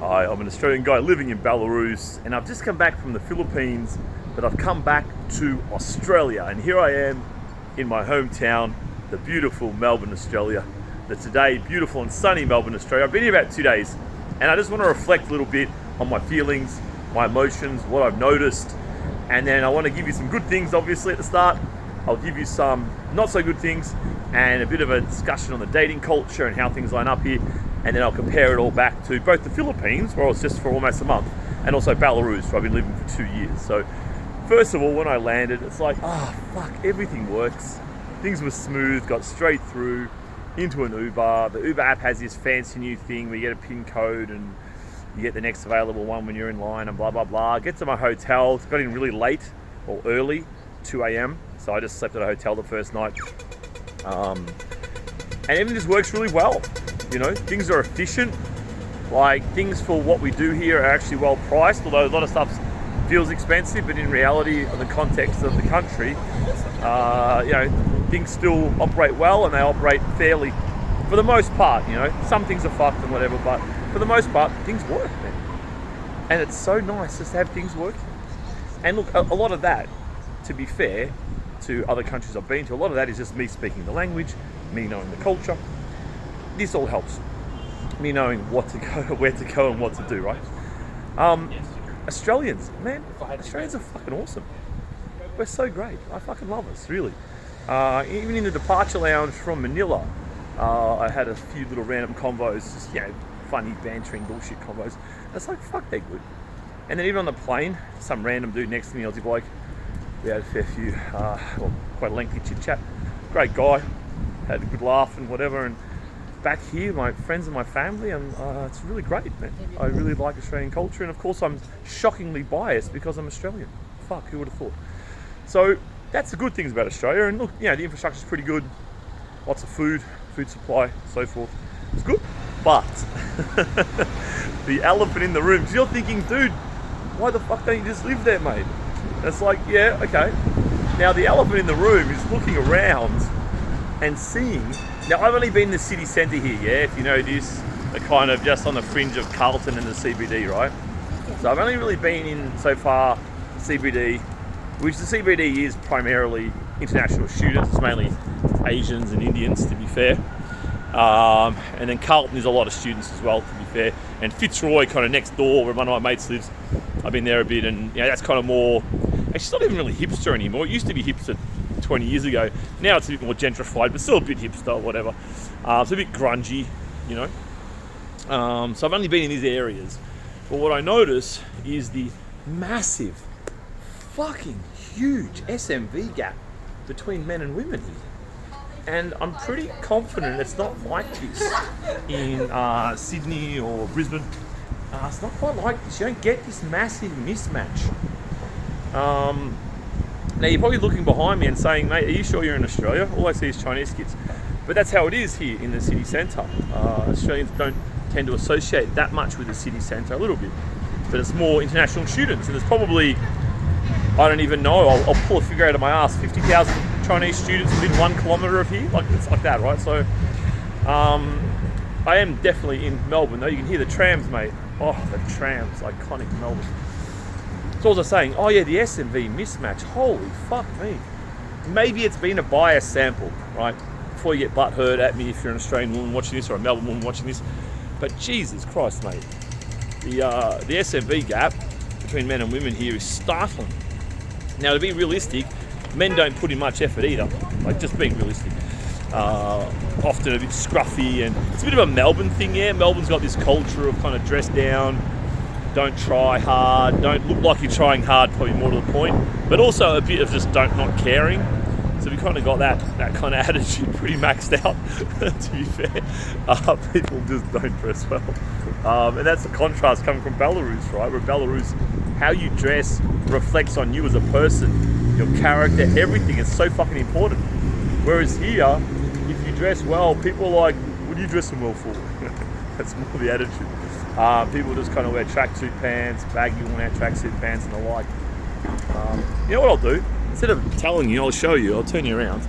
Hi, I'm an Australian guy living in Belarus, and I've just come back from the Philippines, but I've come back to Australia, and here I am in my hometown, the beautiful Melbourne, Australia. The today beautiful and sunny Melbourne, Australia. I've been here about 2 days, and I just want to reflect a little bit on my feelings, my emotions, what I've noticed, and then I want to give you some good things, obviously, at the start. I'll give you some not so good things, and a bit of a discussion on the dating culture and how things line up here. And then I'll compare it all back to both the Philippines, where I was just for almost a month, and also Belarus, where I've been living for 2 years. So first of all, when I landed, it's like, fuck, everything works. Things were smooth, got straight through into an Uber. The Uber app has this fancy new thing where you get a PIN code and you get the next available one when you're in line and blah, blah, blah. Get to my hotel, got in really late or early, 2 a.m. So I just slept at a hotel the first night. And everything just works really well. You know, things are efficient. Like, things for what we do here are actually well priced, although a lot of stuff feels expensive, but in reality, in the context of the country, things still operate well, and they operate fairly, for the most part. You know, some things are fucked and whatever, but for the most part, things work, man. And it's so nice just to have things working. And look, a lot of that, to be fair to other countries I've been to, a lot of that is just me speaking the language, me knowing the culture. This all helps me knowing what to go, where to go, and what to do, right? Australians, man, Australians are fucking awesome. We're so great. I fucking love us, really. Even in the departure lounge from Manila, I had a few little random convos, just, funny, bantering, bullshit convos. And it's like, fuck, they're good. And then even on the plane, some random dude next to me, Aussie bloke, we had a fair few, quite a lengthy chit chat. Great guy, had a good laugh and whatever. And back here, my friends and my family, and it's really great, man. I really like Australian culture, and of course I'm shockingly biased because I'm Australian. Fuck, who would have thought? So that's the good things about Australia, and look, the infrastructure's pretty good, lots of food supply, so forth. It's good, but the elephant in the room, because you're thinking, dude, why the fuck don't you just live there, mate? And it's like, yeah, okay. Now the elephant in the room is looking around and seeing. Now, I've only been in the city centre here, if you know this, they're kind of just on the fringe of Carlton and the CBD, right? So I've only really been in, so far, CBD, which the CBD is primarily international students. It's mainly Asians and Indians, to be fair. And then Carlton is a lot of students as well, to be fair. And Fitzroy, kind of next door, where one of my mates lives, I've been there a bit, and that's kind of more, actually it's not even really hipster anymore. It used to be hipster 20 years ago. Now it's a bit more gentrified, but still a bit hipster, whatever. It's a bit grungy, So I've only been in these areas. But what I notice is the massive, fucking huge SMV gap between men and women here. And I'm pretty confident it's not like this in Sydney or Brisbane. It's not quite like this. You don't get this massive mismatch. Now you're probably looking behind me and saying, mate, are you sure you're in Australia? All I see is Chinese kids. But that's how it is here in the city centre. Australians don't tend to associate that much with the city centre, a little bit. But it's more international students, and there's probably, I don't even know, I'll pull a figure out of my ass, 50,000 Chinese students within 1 kilometre of here. Like, it's like that, right? So I am definitely in Melbourne, though. You can hear the trams, mate. Oh, the trams, iconic Melbourne. So what was I saying? Oh yeah, the SMV mismatch. Holy fuck me. Maybe it's been a biased sample, right? Before you get butthurt at me if you're an Australian woman watching this or a Melbourne woman watching this. But Jesus Christ, mate. The SMV gap between men and women here is startling. Now, to be realistic, men don't put in much effort either. Just being realistic. Often a bit scruffy, and it's a bit of a Melbourne thing, yeah. Melbourne's got this culture of kind of dress down, don't try hard, don't look like you're trying hard, probably more to the point, but also a bit of just not caring. So we kind of got that kind of attitude pretty maxed out, to be fair. People just don't dress well. And that's the contrast coming from Belarus, right? Where Belarus, how you dress reflects on you as a person, your character, everything is so fucking important. Whereas here, if you dress well, people are like, what are you dressing well for? That's more the attitude. People just kind of wear tracksuit pants, baggy worn-out tracksuit pants and the like. You know what I'll do? Instead of telling you, I'll show you. I'll turn you around.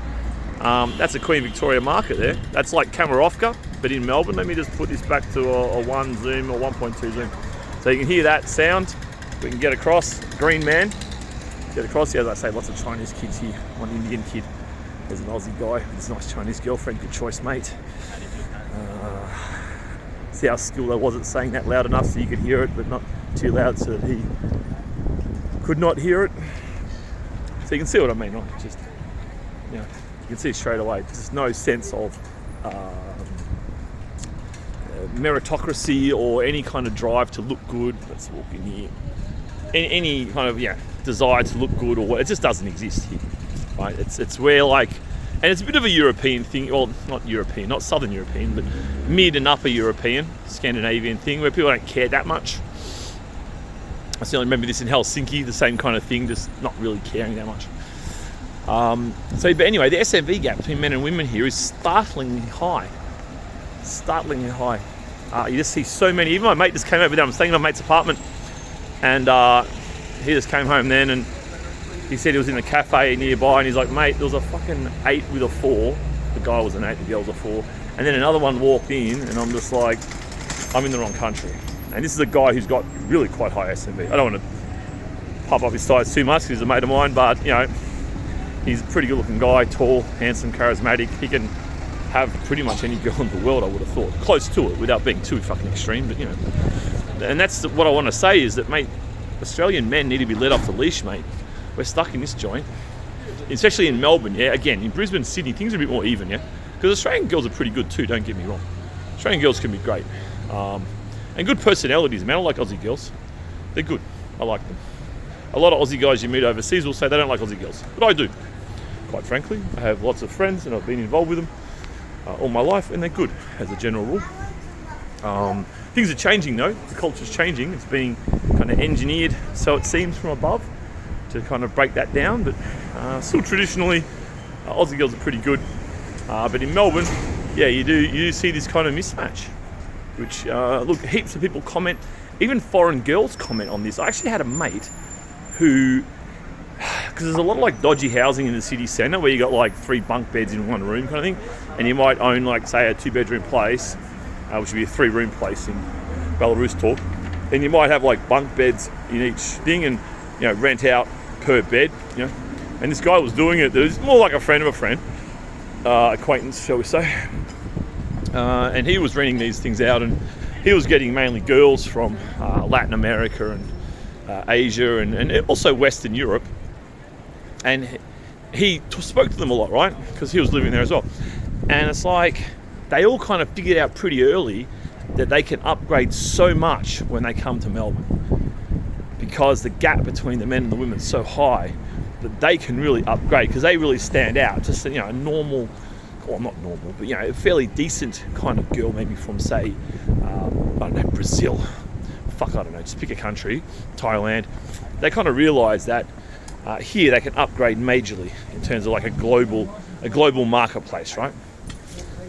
That's a Queen Victoria market there. That's like Kamarovka, but in Melbourne. Let me just put this back to a 1 zoom or 1.2 zoom. So you can hear that sound. We can get across. Green man. Get across here. As I say, lots of Chinese kids here. One Indian kid. There's an Aussie guy with his nice Chinese girlfriend. Good choice, mate. See how skilled I was at saying that loud enough so you could hear it, but not too loud so that he could not hear it. So you can see what I mean, right? Just, you know, you can see straight away. There's no sense of meritocracy or any kind of drive to look good. Let's walk in here. Any kind of desire to look good or what? It just doesn't exist here, right? It's where like, and it's a bit of a European thing. Well, not European, not Southern European, but mid and upper European, Scandinavian thing where people don't care that much. I still remember this in Helsinki, the same kind of thing, just not really caring that much. But anyway, the SMV gap between men and women here is startlingly high. Startlingly high. You just see so many. Even my mate just came over there. I'm staying in my mate's apartment, and he just came home then, and he said he was in a cafe nearby, and he's like, mate, there was a fucking 8 with a 4. The guy was an 8, the girl was a 4. And then another one walked in, and I'm just like, I'm in the wrong country. And this is a guy who's got really quite high SMV. I don't want to pop up his thighs too much because he's a mate of mine, but he's a pretty good looking guy, tall, handsome, charismatic. He can have pretty much any girl in the world, I would have thought. Close to it without being too fucking extreme, but And that's what I want to say is that, mate, Australian men need to be let off the leash, mate. We're stuck in this joint. Especially in Melbourne, Again, in Brisbane, Sydney, things are a bit more even, Because Australian girls are pretty good too, don't get me wrong. Australian girls can be great. And good personalities, man. I like Aussie girls. They're good. I like them. A lot of Aussie guys you meet overseas will say they don't like Aussie girls. But I do. Quite frankly, I have lots of friends and I've been involved with them all my life, and they're good as a general rule. Things are changing though. The culture's changing. It's being kind of engineered, so it seems, from above to kind of break that down. But still traditionally, Aussie girls are pretty good. But in Melbourne, you do see this kind of mismatch. Which, look, heaps of people comment, even foreign girls comment on this. I actually had a mate who, because there's a lot of like dodgy housing in the city centre where you got like 3 bunk beds in one room kind of thing, and you might own like, say, a 2-bedroom place, which would be a 3-room place in Belarus talk, and you might have like bunk beds in each thing and, rent out per bed, And this guy was doing it. It was more like a friend of a friend, acquaintance, shall we say. And he was renting these things out, and he was getting mainly girls from Latin America and Asia and also Western Europe. And he spoke to them a lot, right? Because he was living there as well. And it's like they all kind of figured out pretty early that they can upgrade so much when they come to Melbourne, because the gap between the men and the women is so high that they can really upgrade because they really stand out. Just a normal. Well, not normal, but a fairly decent kind of girl, maybe from, say, I don't know, Brazil. I don't know, just pick a country, Thailand. They kind of realise that here they can upgrade majorly in terms of like a global marketplace, right?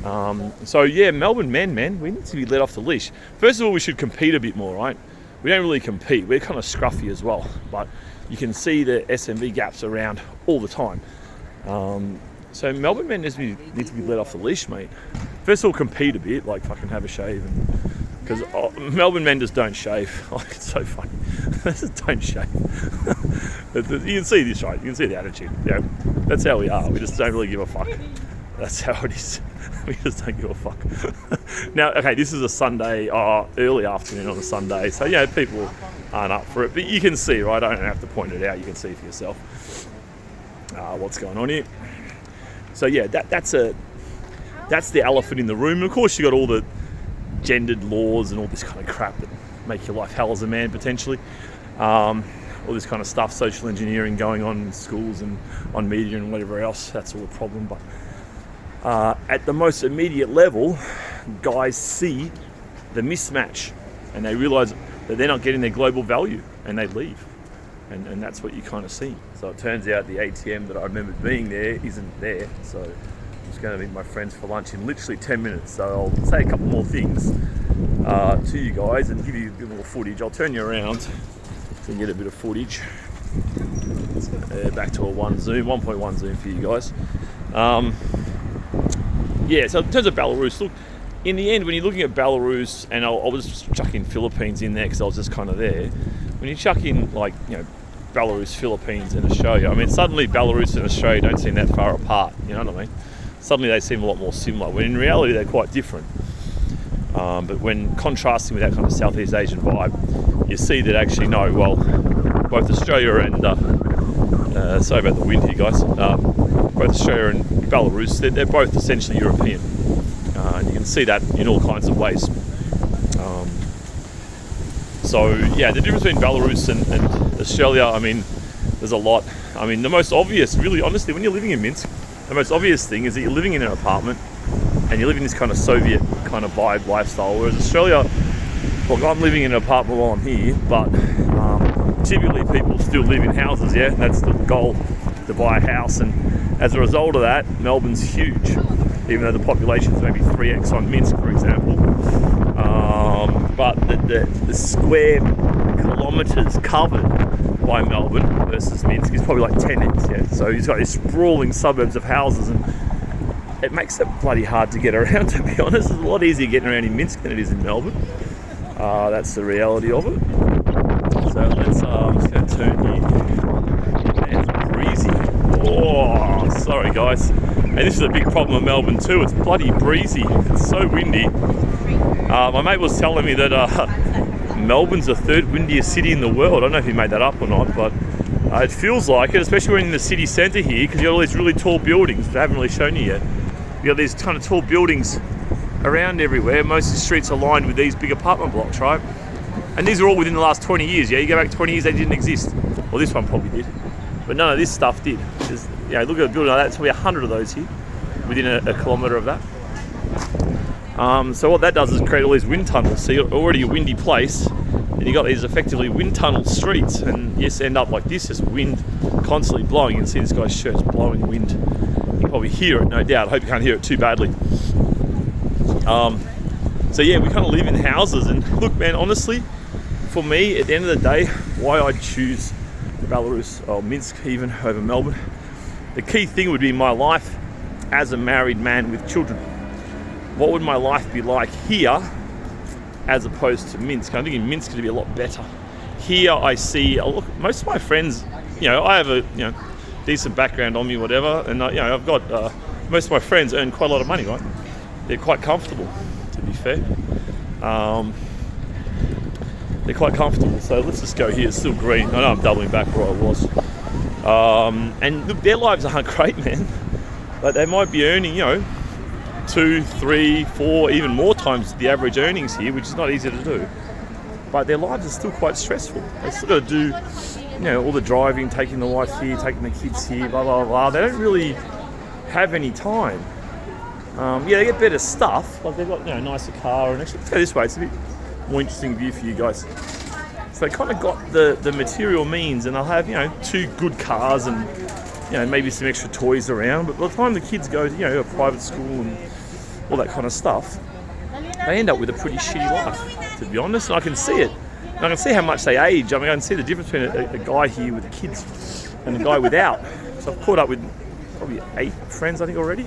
Melbourne men, man, we need to be let off the leash. First of all, we should compete a bit more, right? We don't really compete. We're kind of scruffy as well, but you can see the SMV gaps around all the time. So Melbourne men need to be let off the leash, mate. First of all, compete a bit, like fucking have a shave, because Melbourne men just don't shave. Like, it's so funny. They just don't shave. You can see this, right? You can see the attitude. That's how we are. We just don't really give a fuck. That's how it is. We just don't give a fuck. Now, okay, this is a Sunday, early afternoon on a Sunday, so people aren't up for it. But you can see, right? I don't have to point it out. You can see for yourself what's going on here. So that's the elephant in the room. And of course, you got all the gendered laws and all this kind of crap that make your life hell as a man potentially. All this kind of stuff, social engineering going on in schools and on media and whatever else. That's all a problem. But at the most immediate level, guys see the mismatch and they realise that they're not getting their global value and they leave. And that's what you kind of see. So it turns out the ATM that I remember being there isn't there. So I'm just going to meet my friends for lunch in literally 10 minutes. So I'll say a couple more things to you guys and give you a bit more footage. I'll turn you around so you can get a bit of footage. Back to a 1.1 zoom for you guys. So in terms of Belarus, look, in the end, when you're looking at Belarus, and I was chucking Philippines in there because I was just kind of there. When you chuck in like, you know, Belarus, Philippines, and Australia, I mean, suddenly Belarus and Australia don't seem that far apart. You know what I mean? Suddenly they seem a lot more similar. When in reality they're quite different. But when contrasting with that kind of Southeast Asian vibe, you see that actually no. Well, both Australia and sorry about the wind here, guys. Both Australia and Belarus, they're both essentially European. And you can see that in all kinds of ways. So yeah, the difference between Belarus and Australia, I mean, there's a lot. I mean, the most obvious, really honestly, when you're living in Minsk, the most obvious thing is that you're living in an apartment and you live in this kind of Soviet kind of vibe lifestyle, whereas Australia, look, I'm living in an apartment while I'm here, but typically people still live in houses, yeah? That's the goal, to buy a house, and as a result of that, Melbourne's huge, even though the population is maybe 3x on Minsk, for example. But the square kilometres covered by Melbourne versus Minsk is probably like 10x, yeah? So you've got these sprawling suburbs of houses, and it makes it bloody hard to get around, to be honest. It's a lot easier getting around in Minsk than it is in Melbourne. That's the reality of it. So let's, I'm just going to turn here. It's breezy. Oh, sorry guys. And this is a big problem in Melbourne too. It's bloody breezy. It's so windy. My mate was telling me that Melbourne's the third windiest city in the world. I don't know if he made that up or not, but it feels like it, especially when in the city centre here, because you've got all these really tall buildings, which I haven't really shown you yet. You've got these kind of tall buildings around everywhere. Most of the streets are lined with these big apartment blocks, right? And these are all within the last 20 years, yeah? You go back 20 years, they didn't exist. Well, this one probably did. But none of this stuff did. There's, you know, look at a building like that, there's probably 100 of those here, within a kilometre of that. So what that does is create all these wind tunnels. So you're already a windy place, and you've got these effectively wind tunnel streets, and you just end up like this, just wind constantly blowing. You can see this guy's shirt's blowing wind. You can probably hear it, no doubt. I hope you can't hear it too badly. So yeah, we kind of live in houses, and look man, honestly, for me, at the end of the day, why I'd choose Belarus or Minsk even over Melbourne, the key thing would be my life as a married man with children. What would my life be like here as opposed to Minsk? I think in Minsk it'd be a lot better. Here I see, look, most of my friends, you know, I have a decent background on me, whatever, and I've got most of my friends earn quite a lot of money, right? They're quite comfortable, to be fair. They're quite comfortable. So let's just go here. It's still green. I know I'm doubling back where I was. And look, their lives aren't great, man. But they might be earning, 2, 3, 4, even more times the average earnings here, which is not easy to do. But their lives are still quite stressful. They still got to do, all the driving, taking the wife here, taking the kids here, blah, blah, blah. They don't really have any time. They get better stuff. Like they've got, a nicer car. And actually, let's go this way. It's a bit more interesting view for you guys. So they kind of got the material means, and they'll have, 2 good cars and, maybe some extra toys around. But by the time the kids go to, a private school and all that kind of stuff, they end up with a pretty shitty life, to be honest. And I can see it. And I can see how much they age. I mean, I can see the difference between a guy here with kids and a guy without. So I've caught up with probably 8 friends, I think, already.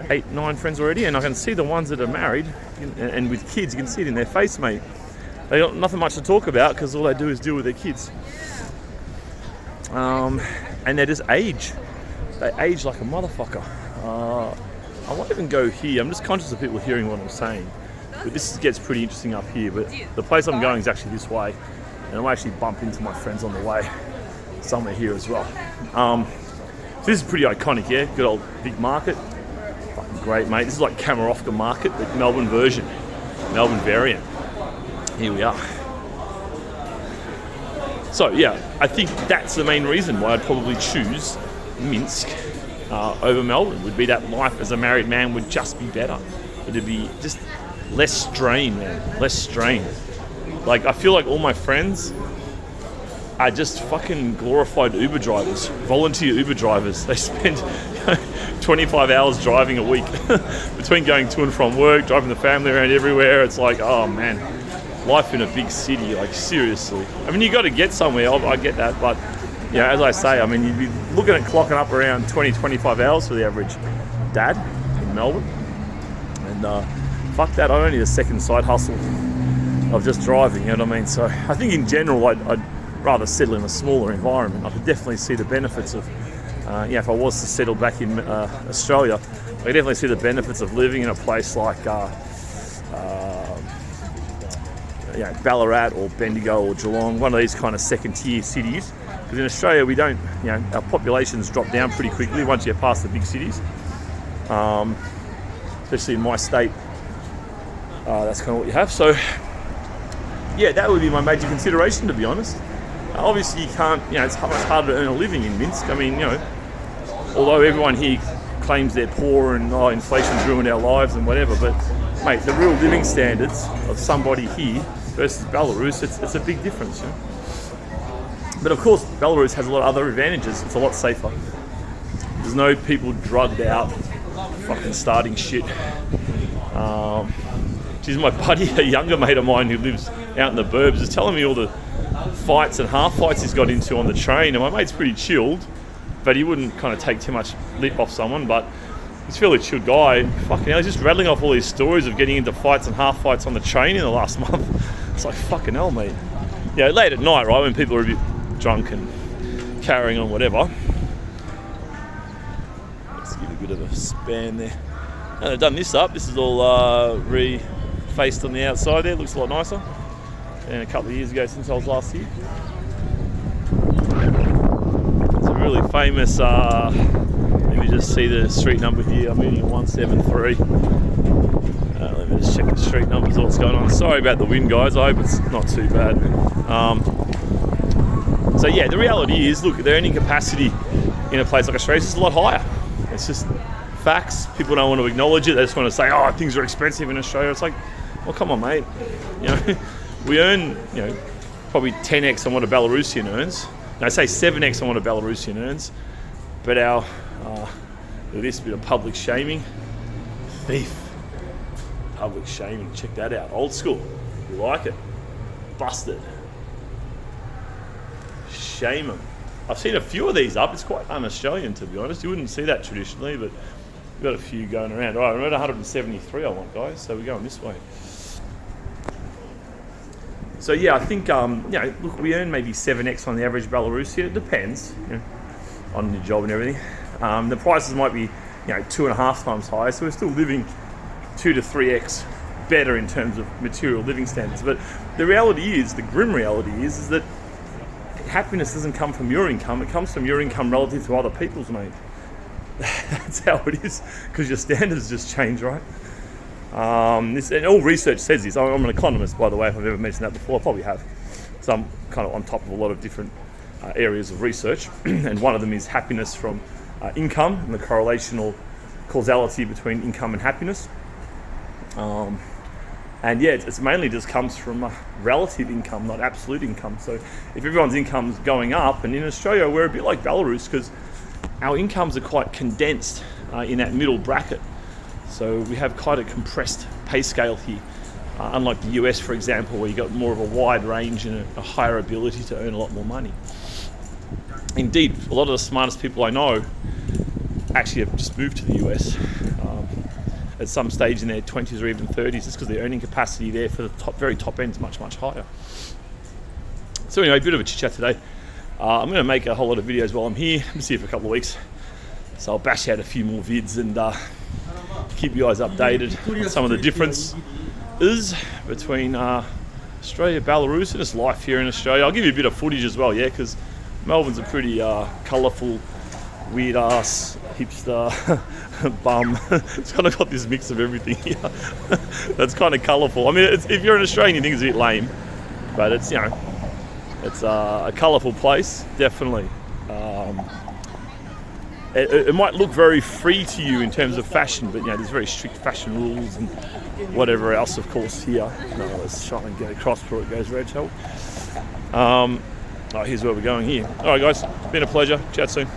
8, 9 friends already. And I can see the ones that are married and with kids. You can see it in their face, mate. They got nothing much to talk about because all they do is deal with their kids. And they just age. They age like a motherfucker. I won't even go here. I'm just conscious of people hearing what I'm saying. But this gets pretty interesting up here. But the place I'm going is actually this way. And I might actually bump into my friends on the way somewhere here as well. So this is pretty iconic, yeah? Good old big market. Fucking great, mate. This is like Kamarofka Market, the Melbourne version. Melbourne variant. Here we are. So yeah, I think that's the main reason why I'd probably choose Minsk over Melbourne. Would be that life as a married man would just be better. It'd be just less strain, man. Less strain. Like I feel like all my friends are just fucking glorified Uber drivers, volunteer Uber drivers. They spend 25 hours driving a week between going to and from work, driving the family around everywhere. It's like, oh man, life in a big city, like seriously. I mean, you got to get somewhere, I get that, but as I say, I mean, you'd be looking at clocking up around 20, 25 hours for the average dad in Melbourne. And fuck that, I don't need a second side hustle of just driving, you know what I mean? So I think in general, I'd rather settle in a smaller environment. I could definitely see the benefits of, if I was to settle back in Australia, I could definitely see the benefits of living in a place like Ballarat or Bendigo or Geelong, one of these kind of second tier cities. Because in Australia, we don't, our populations drop down pretty quickly once you get past the big cities. Especially in my state, that's kind of what you have. So, yeah, that would be my major consideration, to be honest. Obviously, you can't, it's much harder to earn a living in Minsk. I mean, although everyone here claims they're poor and inflation's ruined our lives and whatever, but mate, the real living standards of somebody here versus Belarus, it's a big difference. But of course, Belarus has a lot of other advantages. It's a lot safer. There's no people drugged out, fucking starting shit. Geez, my buddy, a younger mate of mine who lives out in the burbs, is telling me all the fights and half fights he's got into on the train. And my mate's pretty chilled, but he wouldn't kind of take too much lip off someone. But he's a fairly chilled guy. Fucking hell, he's just rattling off all these stories of getting into fights and half fights on the train in the last month. It's like, fucking hell, mate. Late at night, right, when people are a bit drunk and carrying on whatever. Let's give a bit of a span there. And they've done this up. This is all refaced on the outside there. Looks a lot nicer than a couple of years ago since I was last here. It's a really famous, let me just see the street number here. I'm eating at 173. Let me just check the street numbers, what's going on. Sorry about the wind, guys. I hope it's not too bad. So yeah, the reality is, look, the earning capacity in a place like Australia is just a lot higher. It's just facts. People don't want to acknowledge it. They just want to say, oh, things are expensive in Australia. It's like, well, come on, mate. We earn, probably 10x on what a Belarusian earns. No, say 7x on what a Belarusian earns. But our, this bit of public shaming, thief. Public shaming, check that out. Old school. You like it? Busted. Shame them. I've seen a few of these up. It's quite un-Australian, to be honest. You wouldn't see that traditionally, but we've got a few going around. All right, I'm at 173 I want, guys, so we're going this way. So yeah, I think, look, we earn maybe 7x on the average Belarusian. It depends, on your job and everything. The prices might be, 2.5 times higher, so we're still living 2 to 3x better in terms of material living standards. But the reality is, the grim reality is that happiness doesn't come from your income, it comes from your income relative to other people's, mate. That's how it is, because your standards just change, right? And all research says this. I'm an economist, by the way, if I've ever mentioned that before. I probably have. So I'm kind of on top of a lot of different areas of research, and one of them is happiness from income and the correlational causality between income and happiness. And yeah, it's mainly just comes from relative income, not absolute income. So if everyone's income's going up, and in Australia we're a bit like Belarus because our incomes are quite condensed in that middle bracket. So we have quite a compressed pay scale here, unlike the US, for example, where you got more of a wide range and a higher ability to earn a lot more money. Indeed, a lot of the smartest people I know actually have just moved to the US. At some stage in their 20s or even 30s, just because the earning capacity there for the very top end is much, much higher. So anyway, a bit of a chit chat today. I'm going to make a whole lot of videos while I'm here. I'm here for a couple of weeks. So I'll bash out a few more vids and keep you guys updated on some of the differences between Australia, Belarus, and just life here in Australia. I'll give you a bit of footage as well, because Melbourne's a pretty colourful, weird ass hipster bum. It's kind of got this mix of everything here. That's kind of colourful. I mean, if you're an Australian, you think it's a bit lame, but it's it's a colourful place, definitely. It might look very free to you in terms of fashion, but there's very strict fashion rules and whatever else, of course, here. No, let's try and get across before it goes red. Here's where we're going here. All right, guys, been a pleasure. Chat soon.